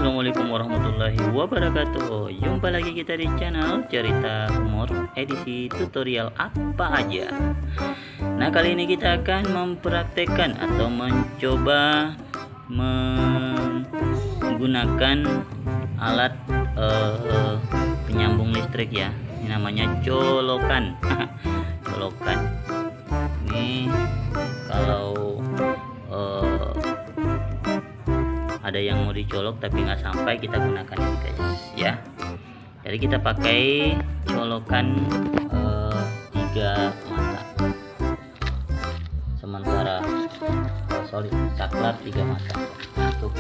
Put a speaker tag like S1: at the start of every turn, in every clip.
S1: Assalamualaikum warahmatullahi wabarakatuh. Jumpa lagi kita di channel Cerita Humor edisi tutorial apa aja. Nah, kali ini kita akan mempraktekkan atau mencoba menggunakan alat penyambung listrik ya. Ini namanya colokan. Colokan. Ini kalau ada yang mau dicolok tapi nggak sampai, kita gunakan ini guys ya. Jadi kita pakai colokan 3 mata, sementara solid saklar 3 mata untuk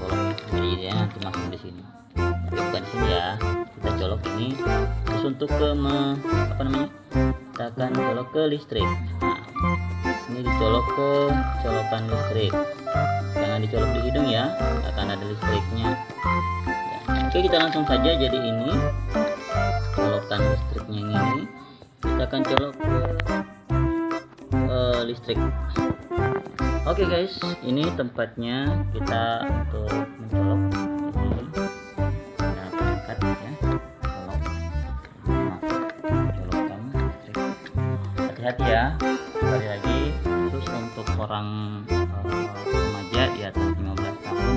S1: colok. Jadi ya nanti masuk di sini, tapi bukan di sini ya. Kita colok ini terus untuk ke kita akan colok ke listrik. Nah, ini dicolok ke colokan listrik, jangan dicolok di hidung ya, akan ada listriknya ya. Oke, kita langsung saja. Jadi ini colokan listriknya ini kita akan colok ke listrik. Oke guys, ini tempatnya kita untuk mencolok ini. Kita angkat ya, colok. Nah, colokan listrik. Hati-hati ya, sekali lagi khusus untuk orang remaja di atas 15 tahun,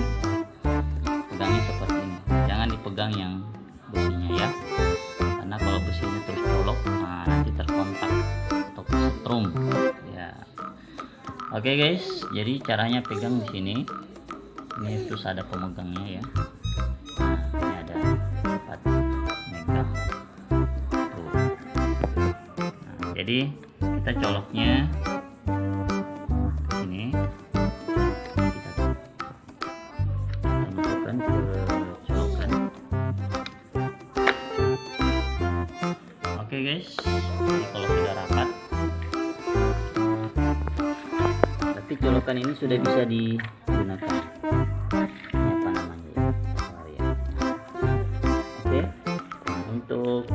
S1: pegangnya seperti ini, jangan dipegang yang besinya ya, karena kalau besinya terus colok, nah nanti terkontak atau setrum ya. Oke guys, jadi caranya pegang di sini, ini terus ada pemegangnya ya. Nah, ini ada 4 megang tuh. Nah, jadi kita coloknya ini, kita masukkan ke colokan. Oke guys, jadi kalau sudah rapat, tapi colokan ini sudah bisa digunakan. Ini apa namanya ya? Oke, nah, untuk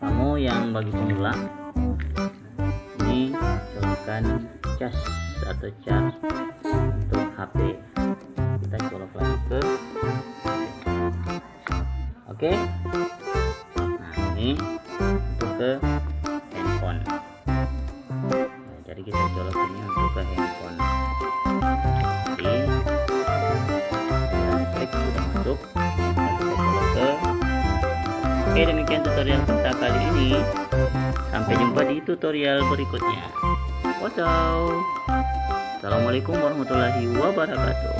S1: kamu yang bagi pemula, ini colokan cas atau charge untuk HP. Kita colok lagi ke oke. Nah, ini untuk ke handphone. Nah, jadi kita colok ini untuk ke handphone. Jadi listrik sudah masuk, kita colok ke. Oke, demikian tutorial kita kali ini. Sampai jumpa di tutorial berikutnya. Waduh. Assalamualaikum warahmatullahi wabarakatuh.